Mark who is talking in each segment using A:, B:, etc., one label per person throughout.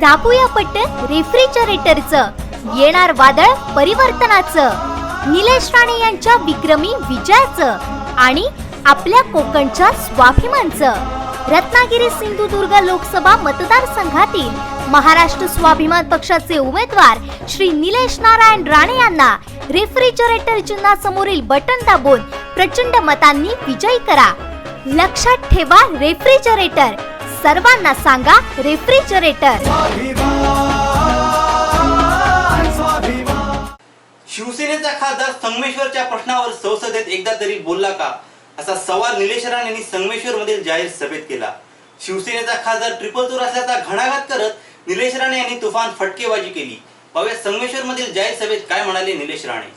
A: दाबूया button रेफ्रिजरेटरचं, येणार वादळ परिवर्तनाचं, निलेश राणे यांच्या विक्रमी विजयाचं आणि आपल्या कोकणच्या स्वाभिमानचं. रत्नागिरी सिंधुदुर्ग लोकसभा मतदारसंघातील महाराष्ट्र स्वाभिमान पक्षाचे उमेदवार श्री निलेश नारायण राणे यांना रेफ्रिजरेटर चिन्हासमोरील बटन दाबून प्रचंड मतांनी विजयी करा. लक्षात ठेवा, रेफ्रिजरेटर. सर्वांना सांगा रेफ्रिजरेटर.
B: शिवसेनेचा खासदार संगमेश्वरच्या प्रश्नावर संसदेत एकदा तरी बोलला का, असा सवाल निलेश राणे यांनी संगमेश्वर मधील जाहीर सभेत केला. शिवसेनेचा खासदार ट्रिपल चोर असल्याचा घणाघात करत निलेश राणे यांनी तुफान फटकेबाजी केली. पाहूया संगमेश्वर मधील जाहीर सभेत काय म्हणाले Nilesh Rane.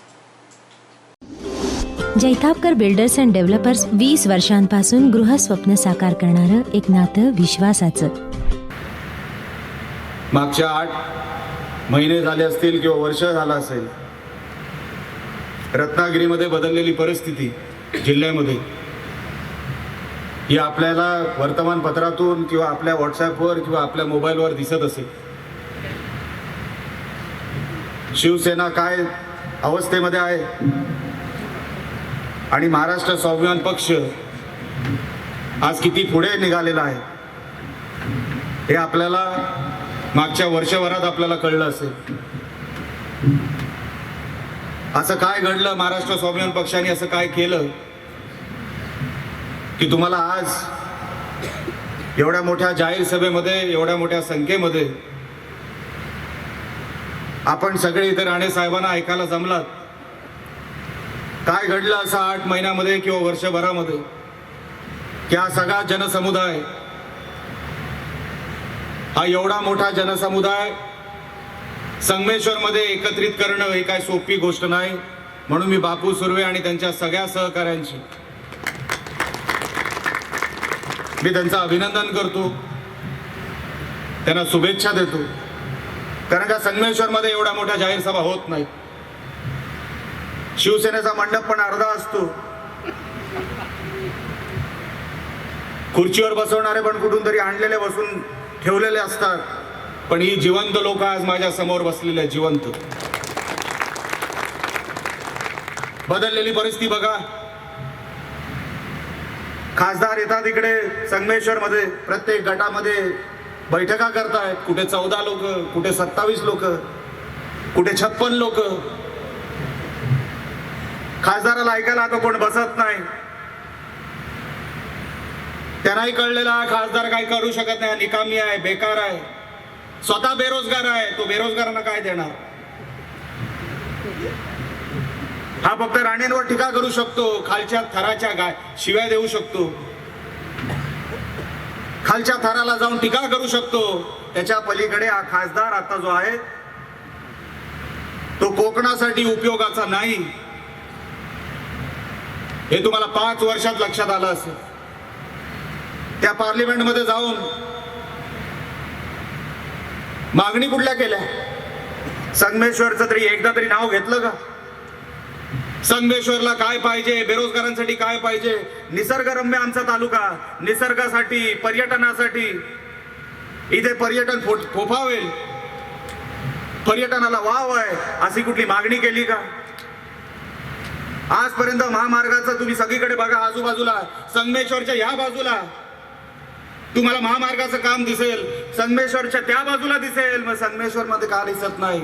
C: Jaitapkar builders and developers 20 वर्षांपासून गृहस्वप्न साकार करणारं एक नातं विश्वासाचं.
D: मागच्या 8 महिने झाले असतील किंवा वर्ष झालं असेल, रत्नागिरीमध्ये बदललेली परिस्थिती जिल्ह्यामध्ये ही आपल्याला वर्तमानपत्रातून किंवा आपल्या व्हॉट्सॲपवर किंवा आपल्या मोबाईलवर दिसत असेल. शिवसेना काय अवस्थेमध्ये आहे आणि महाराष्ट्र स्वाभिमान पक्ष आज किती पुढे निघालेला आहे हे आपल्याला मागच्या वर्षभरात आपल्याला कळलं असेल. असं काय घडलं, महाराष्ट्र स्वाभिमान पक्षाने असं काय केलं की तुम्हाला आज एवढ्या मोठ्या जाहीर सभेमध्ये, एवढ्या मोठ्या संख्येमध्ये आपण सगळे इथे राणे साहेबांना ऐकायला जमलात. काय घडलं असं 8 महिन्यामध्ये किंवा वर्षभरामध्ये की हा सगळा जनसमुदाय, हा एवढा मोठा जनसमुदाय संगमेश्वरमध्ये एकत्रित करणं ही काय सोपी गोष्ट नाही. म्हणून मी बापू सुर्वे आणि त्यांच्या सगळ्या सहकाऱ्यांची मी त्यांचं अभिनंदन करतो, त्यांना शुभेच्छा देतो. कारण का संगमेश्वरमध्ये एवढ्या मोठ्या जाहीर सभा होत नाहीत. शिवसेनेचा मंडप पण अर्धा असतो, खुर्चीवर बसवणारे पण कुठून तरी आणलेले बसून ठेवलेले असतात. पण ही जिवंत लोक आज माझ्या समोर बसलेले आहेत, जिवंत. बदललेली परिस्थिती बघा. खासदार येतात इकडे संगमेश्वर मध्ये, प्रत्येक गटामध्ये बैठका करतायत. कुठे 14 लोक, कुठे 27 लोक, कुठे 56 लोक. खासदाराला ऐकायला आता कोण बसत नाही. त्यांनाही कळलेला खासदार काय करू शकत नाही, निकामी आहे, बेकार आहे, स्वतः बेरोजगार आहे. तो बेरोजगारांना काय देणार? हा फक्त राणेंवर टीका करू शकतो, खालच्या थराच्या शिव्या देऊ शकतो, खालच्या थराला जाऊन टीका करू शकतो. त्याच्या पलीकडे हा खासदार आता जो आहे तो कोकणासाठी उपयोगाचा नाही, हे तुम्हाला 5 वर्षात लक्षात आलं असेल. त्या पार्लिमेंटमध्ये जाऊन मागणी कुठल्या केल्या? संगमेश्वरचं तरी एकदा तरी नाव घेतलं का? संगमेश्वरला काय पाहिजे, बेरोजगारांसाठी काय पाहिजे? निसर्गरम्य आमचा तालुका, निसर्गासाठी, पर्यटनासाठी इथे पर्यटन फोफावेल, पर्यटनाला वाव आहे, अशी कुठली मागणी केली का? आजपर्यंत महामार्गाचं तुम्ही सगळीकडे बघा, आजूबाजूला संगमेश्वरच्या या बाजूला तुम्हाला महामार्गाचं काम दिसेल, संगमेश्वरच्या त्या बाजूला दिसेल. मग संगमेश्वर मध्ये का दिसत नाही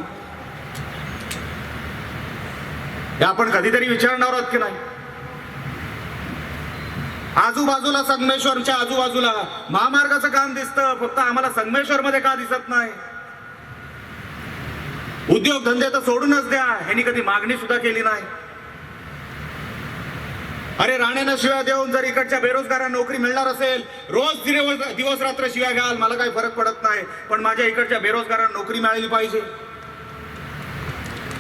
D: हे आपण कधीतरी विचारणार आहोत की नाही? आजूबाजूला संगमेश्वरच्या आजूबाजूला महामार्गाचं काम दिसतं, फक्त आम्हाला संगमेश्वर मध्ये का दिसत नाही? उद्योग धंदे तर सोडूनच द्या, ह्यांनी कधी मागणी सुद्धा केली नाही. अरे राणेंना शिव्या देऊन जर इकडच्या बेरोजगारांना नोकरी मिळणार असेल, रोज दिवस रात्र शिव्या घ्याल, मला काही फरक पडत नाही, पण माझ्या इकडच्या बेरोजगारांना नोकरी मिळाली पाहिजे.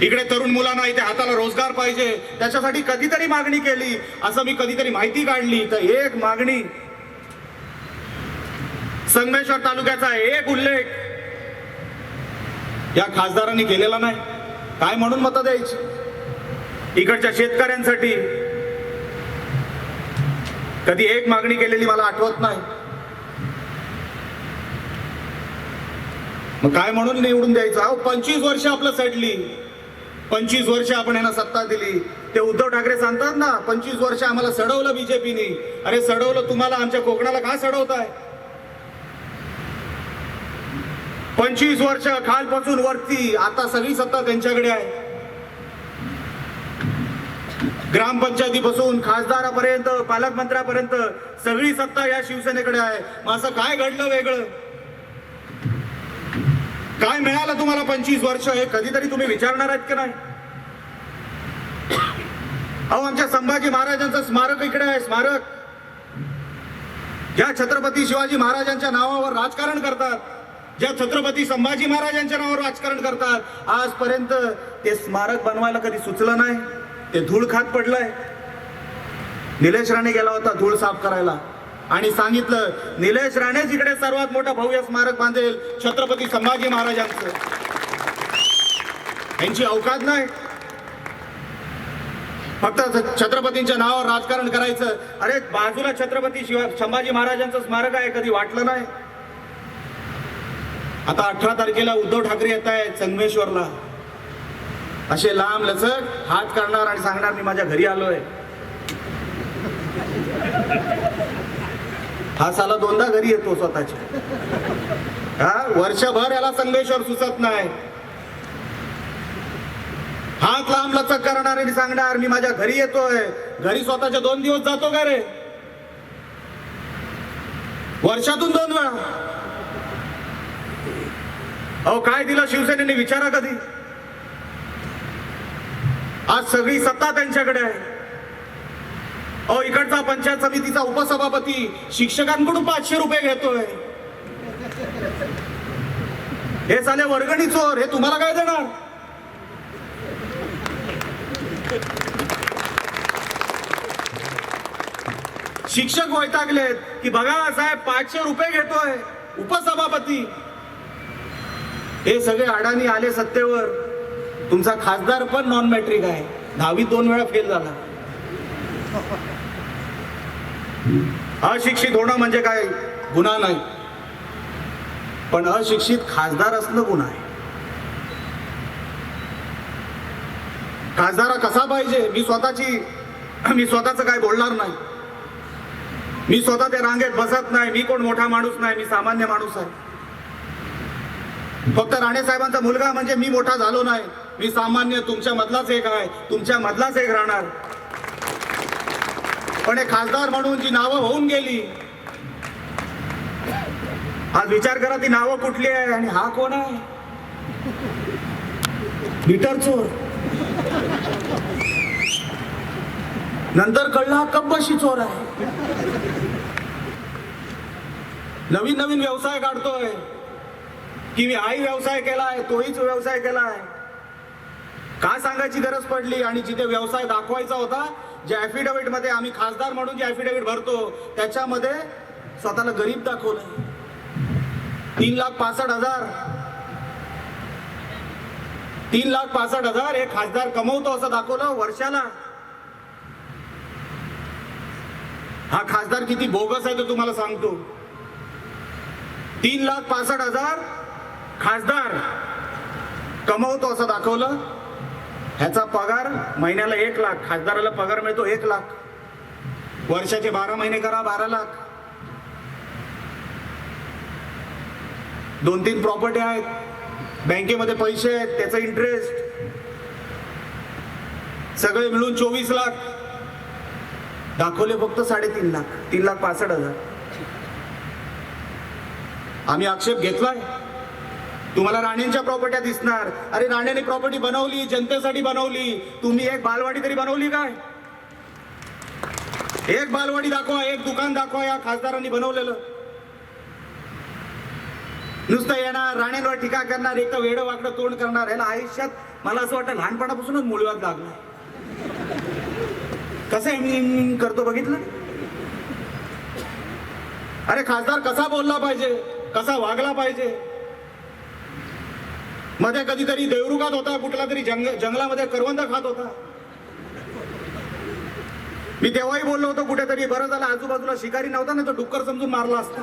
D: इकडे तरुण मुलांना इथे हाताला रोजगार पाहिजे, त्याच्यासाठी कधीतरी मागणी केली, असं मी कधीतरी माहिती काढली तर एक मागणी, संगमेश्वर तालुक्याचा एक उल्लेख या खासदारांनी केलेला नाही. काय म्हणून मतं द्यायची? इकडच्या शेतकऱ्यांसाठी कधी एक मागणी केलेली मला आठवत नाही. मग काय म्हणून निवडून द्यायचं? अहो 25 वर्ष आपलं सडली, 25 वर्ष आपण यांना सत्ता दिली. ते उद्धव ठाकरे सांगतात ना, 25 वर्ष आम्हाला सडवलं बीजेपीने. अरे सडवलं तुम्हाला, आमच्या कोकणाला का सडवताय? 25 वर्ष खालपासून वरती, आता सगळी सत्ता त्यांच्याकडे आहे. ग्रामपंचायतीपासून खासदारापर्यंत, पालकमंत्र्यापर्यंत सगळी सत्ता या शिवसेनेकडे आहे. मग असं काय घडलं वेगळं? काय मिळालं तुम्हाला 25 वर्ष? हे कधीतरी तुम्ही विचारणार आहेत की नाही? अहो आमच्या संभाजी महाराजांचं स्मारक इकडे आहे. स्मारक ज्या छत्रपती शिवाजी महाराजांच्या नावावर राजकारण करतात, ज्या छत्रपती संभाजी महाराजांच्या नावावर राजकारण करतात, आजपर्यंत ते स्मारक बनवायला कधी सुचलं नाही. ते धूळ खात पडलंय. निलेश राणे गेला होता धूळ साफ करायला आणि सांगितलं निलेश राणेच इकडे सर्वात मोठं भव्य स्मारक बांधेल छत्रपती संभाजी महाराजांचं. यांची अवकात नाही, फक्त छत्रपतींच्या नावावर राजकारण करायचं. अरे बाजूला छत्रपती संभाजी महाराजांचं स्मारक आहे, कधी वाटलं नाही? आता 18 तारखेला उद्धव ठाकरे येत आहेत संगमेश्वरला. असे लांब लचक हात काढणार आणि सांगणार मी माझ्या घरी आलोय. हा साला दोनदा घरी येतो स्वतःच्या. हा वर्षभर याला संगमेश्वर सुचत नाही. हात लांब लचक करणार आणि सांगणार मी माझ्या घरी येतोय. घरी स्वतःच्या 2 दिवस जातो का रे? वर्षातून 2 वेळा. अहो काय दिलं शिवसेनेने विचारा कधी? आज सगळी सत्ता त्यांच्याकडे आहे. अहो इकडचा पंचायत समितीचा उपसभापती शिक्षकांकडून 500 रुपये घेतोय. हे साले वर्गणी चोर, हे तुम्हाला काय देणार? शिक्षक वैतागलेत की बघा साहेब 500 रुपये घेतोय उपसभापती. हे सगळे अडाणी आले सत्तेवर. तुमचा खासदार पण नॉन मॅट्रिक आहे, 10वीत 2 वेळा फेल झाला. अशिक्षित होणं म्हणजे काय गुन्हा नाही, पण अशिक्षित खासदार असणं गुन्हा आहे. खासदार कसा पाहिजे? मी स्वतःच काय बोलणार नाही. मी स्वतः त्या रांगेत बसत नाही. मी कोण मोठा माणूस नाही, मी सामान्य माणूस आहे. फक्त राणे साहेबांचा मुलगा म्हणजे मी मोठा झालो नाही. मी सामान्य तुमच्या मधलाच एक आहे, तुमच्या मधलाच एक राहणार. पण हे खासदार म्हणून जी नावं होऊन गेली, आज विचार करा ती नावं कुठली आहे आणि हा कोण आहे? बिटर चोर. नंतर कळलं हा कब्बशी चोर आहे. नवीन नवीन व्यवसाय काढतोय की मी हाही व्यवसाय केलाय, तोहीच व्यवसाय केलाय. काय सांगायची गरज पडली? आणि जिथे व्यवसाय दाखवायचा होता, ज्या ऍफिडेव्हिट मध्ये आम्ही खासदार म्हणून जे ऍफिडेव्हिट भरतो त्याच्यामध्ये स्वतःला गरीब दाखवलं. 3,65,000 3,65,000 हे खासदार कमवतो असं दाखवलं वर्षाला. हा खासदार किती बोगस आहे तो तुम्हाला सांगतो. 3,65,000 खासदार कमवतो असं दाखवलं. ह्याचा पगार महिन्याला 1 लाख. खासदाराला पगार मिळतो 1 लाख. वर्षाचे 12 महिने करा 12 लाख. 2-3 प्रॉपर्टी आहेत, बँकेमध्ये पैसे आहेत, त्याचा इंटरेस्ट, सगळे मिळून 24 लाख. दाखवले फक्त 3.5 लाख. 3,65,000. आम्ही आक्षेप घेतलाय. तुम्हाला राणेंच्या प्रॉपर्ट्या दिसणार. अरे राणेने प्रॉपर्टी बनवली, जनतेसाठी बनवली. तुम्ही एक बालवाडी तरी बनवली काय? एक बालवाडी दाखवा, एक दुकान दाखवा या खासदारांनी बनवलेलं. नुसतं येणार, राणेंवर टीका करणार, एक तर वेडं वाकडं तोंड करणार. ह्याला आयुष्यात मला असं वाटतं लहानपणापासूनच मुळव्याध लागलाय. कसं करतो बघितलं? अरे खासदार कसा बोलला पाहिजे, कसा वागला पाहिजे. मध्ये कधीतरी देवरुगात होता, कुठला तरी जंगलामध्ये करवंद खात होता. मी तेव्हाही बोललो होतो कुठेतरी, बरं झालं आजूबाजूला शिकारी नव्हता ना, तो डुक्कर समजून मारला असता.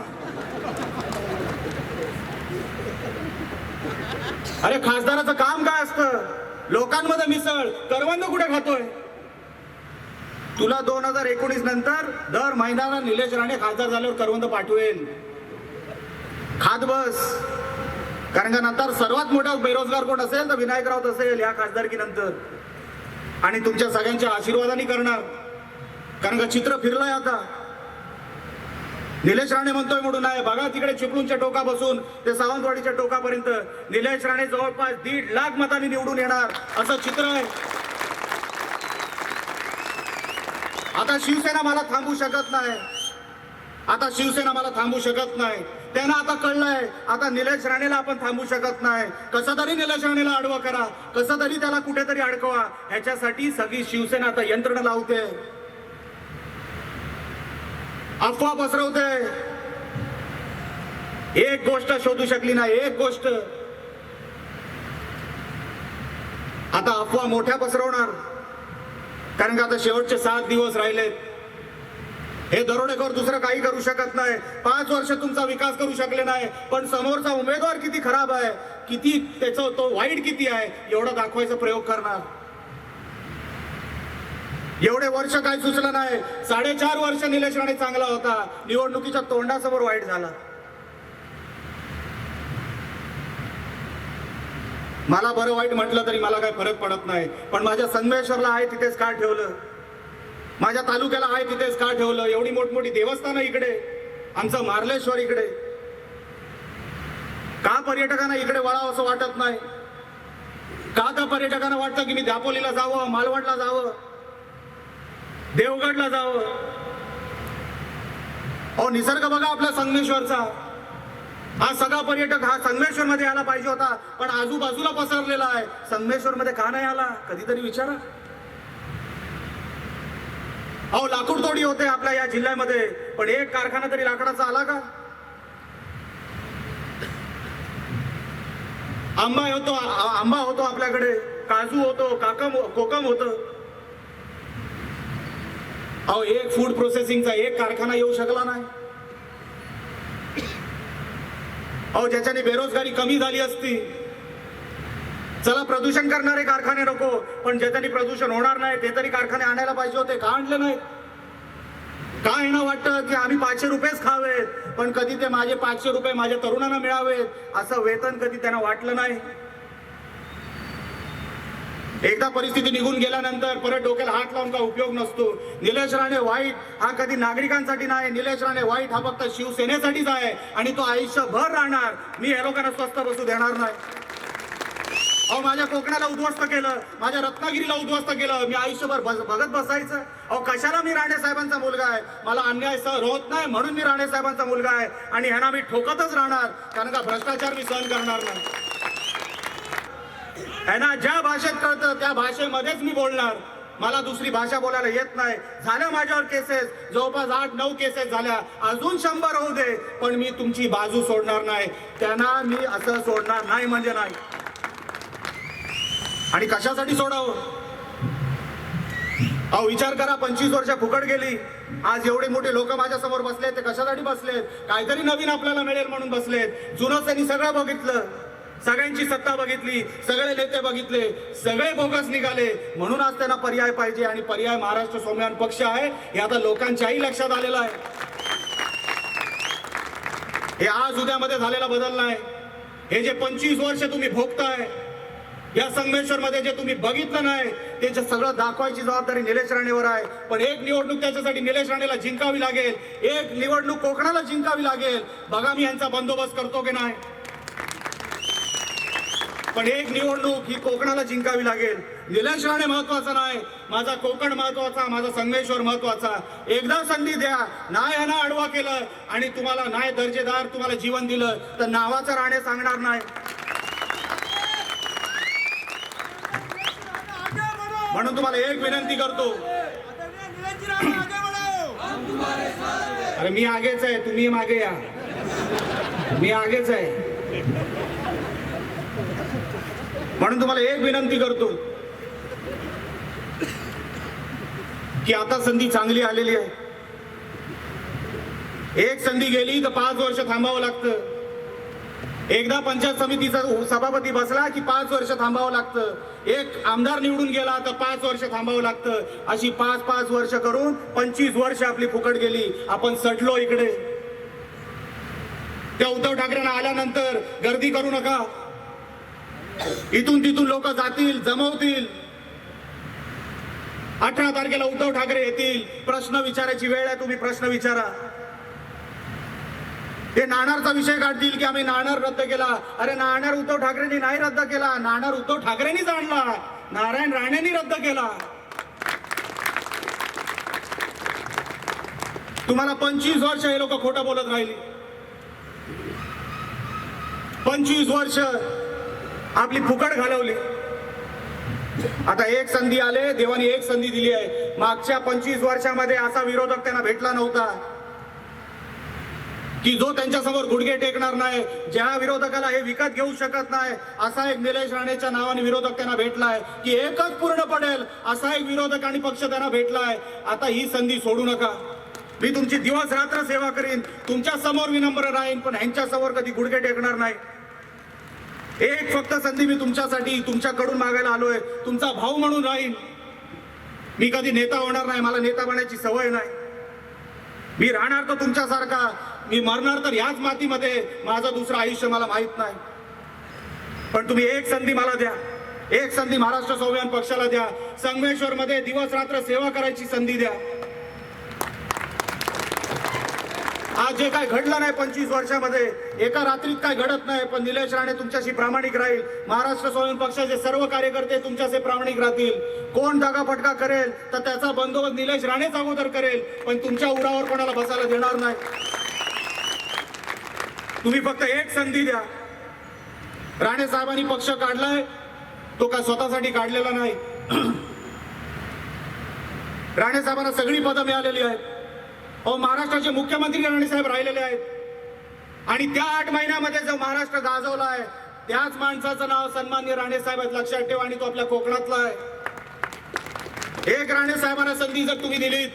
D: अरे खासदाराचं काम काय असतं? लोकांमध्ये मिसळ. करवंद कुठे खातोय? तुला 2019 नंतर दर महिन्याला निलेश राणे खासदार झाल्यावर करवंद पाठवेल. खात बस. कारण का नंतर सर्वात मोठा बेरोजगार कोण असेल तर विनायक राऊत असेल या खासदारकीनंतर. आणि तुमच्या सगळ्यांच्या आशीर्वादाने करणार. कारण का चित्र फिरलंय आता. निलेश राणे म्हणतोय म्हणून नाही. बघा तिकडे चिपळूणच्या टोकापासून ते सावंतवाडीच्या टोकापर्यंत निलेश राणे जवळपास 1.5 लाख मतांनी निवडून येणार असं चित्र आहे. आता शिवसेना मला थांबू शकत नाही. आता शिवसेना मला थांबू शकत नाही. त्यांना आता कळलंय आता निलेश राणेला आपण थांबू शकत नाही. कसं तरी निलेश राणेला आडवा करा, कसं तरी त्याला कुठेतरी अडकवा. ह्याच्यासाठी सगळी शिवसेना आता यंत्रणा लावते, अफवा पसरवते. एक गोष्ट शोधू शकली नाही. एक गोष्ट. आता अफवा मोठ्या पसरवणार. कारण का आता शेवटचे 7 दिवस राहिलेत. हे दरोडेखोर दुसरं काही करू शकत नाही. 5 वर्ष तुमचा विकास करू शकले नाही. पण समोरचा उमेदवार किती खराब आहे, किती त्याचा तो वाईट किती आहे एवढं दाखवायचा प्रयोग करणार. एवढे वर्ष काही सुचलं नाही. 4.5 वर्ष निलेश राणे चांगला होता. निवडणुकीच्या तोंडासमोर वाईट झाला. मला बरं वाईट म्हटलं तरी मला काही फरक पडत नाही. पण माझ्या संगमेश्वरला आहे तिथेच का ठेवलं? माझ्या तालुक्याला आहे तिथेच का ठेवलं? एवढी मोठमोठी देवस्थानं इकडे, आमचं मार्लेश्वर इकडे. का पर्यटकांना इकडे वळावं असं वाटत नाही? का पर्यटकांना वाटतं की मी दापोलीला जावं, मालवणला जावं, देवगडला जावं? अहो निसर्ग बघा आपल्या संगमेश्वरचा. हा सगळा पर्यटक हा संगमेश्वर मध्ये आला पाहिजे होता, पण आजूबाजूला पसरलेला आहे. संगमेश्वर मध्ये का नाही आला? कधीतरी विचारा. अहो लाकूड तोडी होते आपल्या या जिल्ह्यामध्ये, पण एक कारखाना तरी लाकडाचा आला का? आंबा होतो आपल्याकडे, काजू होतो, कोकम होतं. अहो एक फूड प्रोसेसिंगचा एक कारखाना येऊ शकला नाही. अहो ज्याच्याने बेरोजगारी कमी झाली असती. चला प्रदूषण करणारे कारखाने नको, पण ज्याच्याने प्रदूषण होणार नाही ते तरी कारखाने आणायला पाहिजे होते. का आणले नाही? का यांना वाटतं की आम्ही 500 रुपयेच खावेत, पण कधी ते माझे 500 रुपये माझ्या तरुणांना मिळावेत असं वेतन कधी त्यांना वाटलं नाही. एकदा परिस्थिती निघून गेल्यानंतर परत डोक्याला हात लावून का उपयोग नसतो. निलेश राणे वाईट हा कधी नागरिकांसाठी नाही. निलेश राणे वाईट हा फक्त शिवसेनेसाठीच आहे आणि तो आयुष्यभर राहणार. मी या लोकांना स्वस्त बसू देणार नाही. अहो माझ्या कोकणाला उद्ध्वस्त केलं, माझ्या रत्नागिरीला उद्ध्वस्त केलं. मी आयुष्यभर बघत बसायचं? अहो कशाला? मी राणे साहेबांचा मुलगा आहे. मला अन्याय सहन होत नाही म्हणून मी राणे साहेबांचा मुलगा आहे आणि ह्यांना मी ठोकतच राहणार. कारण का भ्रष्टाचार मी सहन करणार नाही. ह्यांना ज्या भाषेत कळतं त्या भाषेमध्येच मी बोलणार. मला दुसरी भाषा बोलायला येत नाही. झाल्या माझ्यावर केसेस, जवळपास 8-9 केसेस झाल्या. अजून 100 होऊ दे, पण मी तुमची बाजू सोडणार नाही. त्यांना मी असं सोडणार नाही म्हणजे नाही. आणि कशासाठी सोडावं? अहो विचार करा, 25 वर्ष फुकट गेली. आज एवढे मोठे लोक माझ्या समोर बसलेत, ते कशासाठी बसलेत? काहीतरी नवीन आपल्याला मिळेल म्हणून बसलेत. जुनं त्यांनी सगळं बघितलं, सगळ्यांची सत्ता बघितली, सगळे नेते बघितले, सगळे बोगस निघाले. म्हणून आज त्यांना पर्याय पाहिजे आणि पर्याय महाराष्ट्र स्वाभिमान पक्ष आहे. हे आता लोकांच्याही लक्षात आलेलं आहे. हे आज उद्यामध्ये झालेला बदल नाही. हे जे 25 वर्ष तुम्ही भोगताय, या संगमेश्वर मध्ये जे तुम्ही बघितलं नाही ते सगळं दाखवायची जबाबदारी निलेश राणेवर आहे. पण एक निवडणूक त्याच्यासाठी निलेश राणेला जिंकावी लागेल. एक निवडणूक कोकणाला जिंकावी लागेल. बघा मी यांचा बंदोबस्त करतो की नाही. पण एक निवडणूक ही कोकणाला जिंकावी लागेल. निलेश राणे महत्वाचा नाही, माझा कोकण महत्वाचा, माझा संगमेश्वर महत्वाचा. एकदा संधी द्या. नाही यांना आडवा केलं आणि तुम्हाला नाही दर्जेदार तुम्हाला जीवन दिलं तर नावाचा राणे सांगणार नाही. म्हणून तुम्हाला एक विनंती करतो. अरे मी आगेच आहे, तुम्ही मागे या. मी आगेच आहे. म्हणून तुम्हाला एक विनंती करतो की आता संधी चांगली आलेली आहे. एक संधी गेली तर 5 वर्ष थांबावं लागतं. एकदा पंचायत समितीचा सभापती बसला की 5 वर्ष थांबावं लागतं. एक आमदार निवडून गेला तर 5 वर्ष थांबावं लागतं. अशी 5-5 वर्ष करून 25 वर्ष आपली फुकट गेली. आपण सडलो इकडे. त्या उद्धव ठाकरेंना आल्यानंतर गर्दी करू नका. इथून तिथून लोक जातील, जमवतील. 18 तारखेला उद्धव ठाकरे येतील. प्रश्न विचारायची वेळ आहे, तुम्ही प्रश्न विचारा. ते नाणारचा विषय काढतील की आम्ही नाणार रद्द केला. अरे नाणार उद्धव ठाकरेंनी नाही रद्द केला, नाणार उद्धव ठाकरेंनीच आणला. नारायण राणेंनी रद्द केला. तुम्हाला 25 वर्ष हे लोक खोटं बोलत राहिली. 25 वर्ष आपली फुकट घालवली. आता एक संधी आले, देवानी एक संधी दिली आहे. मागच्या 25 वर्षामध्ये असा विरोधक त्यांना भेटला नव्हता की जो त्यांच्या समोर गुडघे टेकणार नाही, ज्या विरोधकाला हे विकत घेऊ शकत नाही, असा एक निलेश राणेच्या नावाने विरोधक त्यांना भेटलाय की एकच पूर्ण पडेल असा एक विरोधक आणि पक्ष त्यांना भेटलाय. आता ही संधी सोडू नका. मी तुमची दिवस रात्र सेवा करीन, तुमच्या समोर विनम्र राहीन, पण ह्यांच्या समोर कधी गुडघे टेकणार नाही. एक फक्त संधी मी तुमच्यासाठी, तुमच्याकडून मागायला आलोय. तुमचा भाऊ म्हणून राहीन. मी कधी नेता होणार नाही, मला नेता बनायची सवय नाही. मी राहणार तर तुमच्यासारखा, मी मरणार तर याच मातीमध्ये. माझं दुसरं आयुष्य मला माहित नाही. पण तुम्ही एक संधी मला द्या. एक संधी महाराष्ट्र स्वाभिमान पक्षाला द्या. संगमेश्वर मध्ये दिवस रात्र सेवा करायची संधी द्या. आज जे काय घडलं नाही 25 वर्षामध्ये, एका रात्रीत काय घडत नाही, पण निलेश राणे तुमच्याशी प्रामाणिक राहील. महाराष्ट्र स्वाभिमान पक्षाचे सर्व कार्यकर्ते तुमच्याशी प्रामाणिक राहतील. कोण दगाफटका करेल तर त्याचा बंदोबस्त निलेश राणेच अगोदर करेल, पण तुमच्या उरावर कोणाला बसायला देणार नाही. तुम्ही फक्त एक संधी द्या. राणे साहेबांनी पक्ष काढलाय, तो काय स्वतःसाठी काढलेला नाही. राणे साहेबांना सगळी पदं मिळालेली आहेत. महाराष्ट्राचे मुख्यमंत्री राणे साहेब राहिलेले आहेत आणि त्या 8 महिन्यामध्ये जो महाराष्ट्र गाजवला आहे त्याच माणसाचं नाव सन्माननीय राणे साहेब आहेत. लक्षात ठेवा. आणि तो आपल्या कोकणातला आहे. एक राणे साहेबांना संधी जर तुम्ही दिलीत,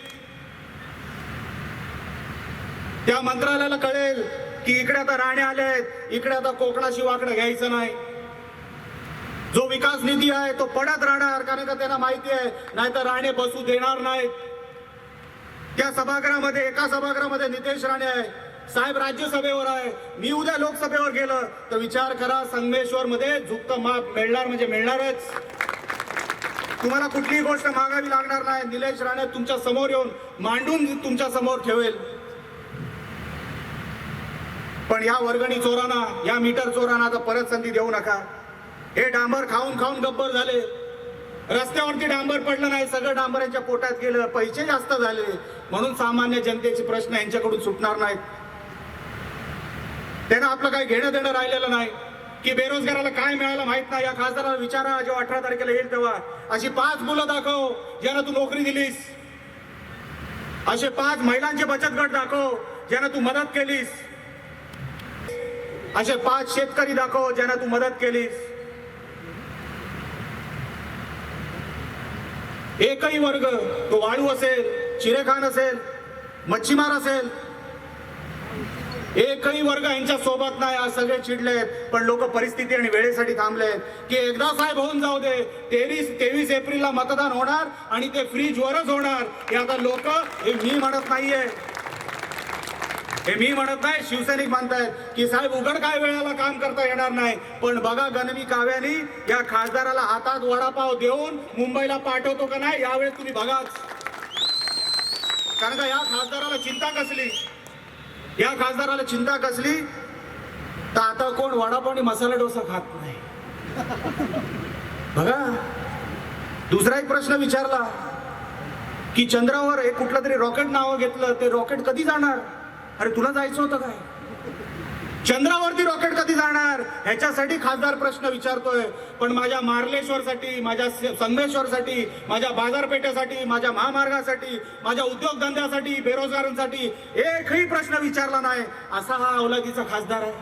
D: त्या मंत्रालयाला कळेल की इकडे आता राणे आले आहेत, इकडे आता कोकणाशी वाकडं घ्यायचं नाही. जो विकास निधी आहे तो पडत राहणार, कारण का त्यांना माहिती आहे नाहीतर राणे बसू देणार नाहीत. त्या सभागृहामध्ये, एका सभागृहामध्ये नितेश राणे आहे, साहेब राज्यसभेवर आहे. मी उद्या लोकसभेवर गेलं तर विचार करा, संगमेश्वर मध्ये झुकतं माप मिळणार म्हणजे मिळणारच. तुम्हाला कुठलीही गोष्ट मागावी लागणार नाही. निलेश राणे तुमच्या समोर येऊन मांडून तुमच्या समोर ठेवेल. पण या वर्गणी चोरांना, या मीटर चोरांना आता परत संधी देऊ नका. हे डांबर खाऊन खाऊन गब्बर झाले. रस्त्यावरती डांबर पडलं नाही, सगळं डांबर यांच्या पोटात गेलं. पैसे जास्त झाले म्हणून सामान्य जनतेचे प्रश्न यांच्याकडून सुटणार नाहीत. त्यांना आपलं काही घेणं देणं राहिलेलं नाही की बेरोजगाराला काय मिळालं माहित नाही. या खासदाराला विचारा, जेव्हा 18 तारखेला येईल तेव्हा, अशी 5 मुलं दाखव ज्यांना तू नोकरी दिलीस. असे 5 महिलांचे बचत गट दाखव ज्यांना तू मदत केलीस. असे 5 शेतकरी दाखव ज्यांना तू मदत केलीस. एकही वर्ग, तो वाळू असेल, चिरेखान असेल, मच्छीमार असेल, एकही वर्ग यांच्या सोबत नाही. आज सगळे चिडलेत, पण लोक परिस्थिती आणि वेळेसाठी थांबलेत की एकदा साहेब होऊन जाऊ दे. 23 एप्रिलला मतदान होणार आणि ते फ्रीजवरच होणार. हे आता लोक, हे मी म्हणत नाहीये, हे मी म्हणत नाही, शिवसैनिक म्हणतायत की साहेब उघड काय वेळेला काम करता येणार नाही. पण बघा, गणवी काव्यानी या खासदाराला हातात वडापाव देऊन मुंबईला पाठवतो का नाही, यावेळेस तुम्ही बघाच. कारण का या खासदाराला चिंता कसली, या खासदाराला चिंता कसली तर आता कोण वडापाव आणि मसाला डोसा खात नाही. बघा, दुसरा एक प्रश्न विचारला की चंद्रावर एक कुठलं तरी रॉकेट नाव घेतलं, ते रॉकेट कधी जाणार. अरे तुला जायचं होतं काय, चंद्रावरती रॉकेट कधी जाणार, ह्याच्यासाठी खासदार प्रश्न विचारतोय. पण माझ्या मार्लेश्वरसाठी, माझ्या संगमेश्वरसाठी, माझ्या बाजारपेठेसाठी, माझ्या महामार्गासाठी, माझ्या उद्योगधंद्यासाठी, बेरोजगारांसाठी एकही प्रश्न विचारला नाही. असा हा अवलादीचा खासदार आहे,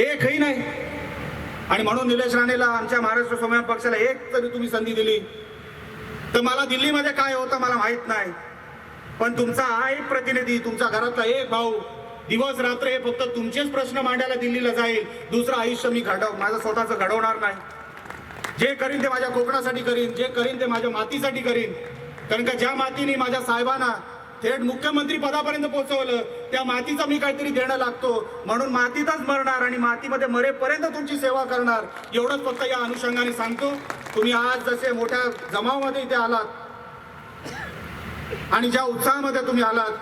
D: एकही नाही. आणि म्हणून निलेश राणेला, आमच्या महाराष्ट्र स्वाभिमान पक्षाला एक तरी तुम्ही संधी दिली तर मला दिल्लीमध्ये काय होतं मला माहित नाही, पण तुमचा हा एक प्रतिनिधी, तुमच्या घरातला एक भाऊ दिवस रात्र हे फक्त तुमचेच प्रश्न मांडायला दिल्लीला जाईल, दुसरं आयुष्य मी माझं स्वतःचं घडवणार नाही. जे करीन ते माझ्या कोकणासाठी करीन, जे करीन ते माझ्या मातीसाठी करीन. कारण का ज्या मातीने माझ्या साहेबांना थेट मुख्यमंत्री पदापर्यंत पोहोचवलं, त्या मातीचा मी काहीतरी देणं लागतो, म्हणून मातीतच मरणार आणि मातीमध्ये मरेपर्यंत तुमची सेवा करणार, एवढंच फक्त या अनुषंगाने सांगतो. तुम्ही आज जसे मोठ्या जमावामध्ये इथे आलात आणि ज्या उत्साहामध्ये तुम्ही आलात,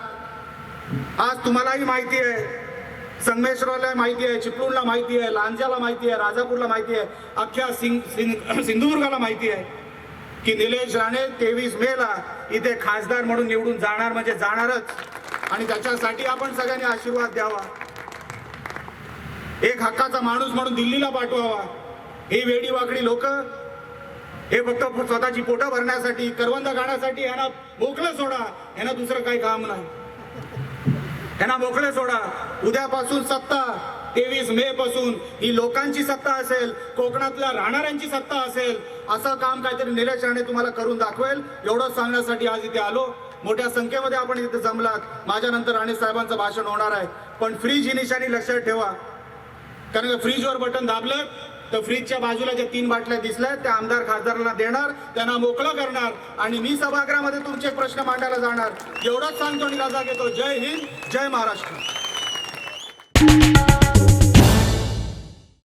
D: आज तुम्हालाही माहिती आहे, संगमेश्वरला माहिती आहे, चिपळूणला माहिती आहे, लांज्याला माहिती आहे, राजापूरला माहिती आहे, अख्ख्या सिंधुदुर्गाला माहिती आहे की निलेश राणे 23 मेला इथे खासदार म्हणून निवडून जाणार म्हणजे जाणारच. आणि त्याच्यासाठी आपण सगळ्यांनी आशीर्वाद द्यावा, एक हक्काचा माणूस म्हणून दिल्लीला पाठवावा. ही वेडी वाकडी लोक हे फक्त स्वतःची पोटं भरण्यासाठी, करवंद गाण्यासाठी यांना मोकळं सोडा, यांना दुसरं काही काम नाही. यांना मोकळे सोडा. उद्यापासून सत्ता 23 मे पासून ही लोकांची सत्ता असेल, कोकणातल्या राहणाऱ्यांची सत्ता असेल. असं काम काहीतरी निलेश राणे तुम्हाला करून दाखवेल, एवढंच सांगण्यासाठी आज इथे आलो. मोठ्या संख्येमध्ये आपण इथे जमलात. माझ्यानंतर राणे साहेबांचं भाषण होणार आहे, पण फ्रीज ही निशाणी लक्षात ठेवा. कारण फ्रीजवर बटन दाबलं तर फ्रीजच्या बाजूला ज्या 3 बाटल्या दिसल्या त्या आमदार खासदारांना देणार, त्यांना मोकळं करणार आणि मी सभागृहामध्ये तुमचे प्रश्न मांडायला जाणार. एवढंच सांगतो आणि रजा घेतो. जय हिंद, जय महाराष्ट्र.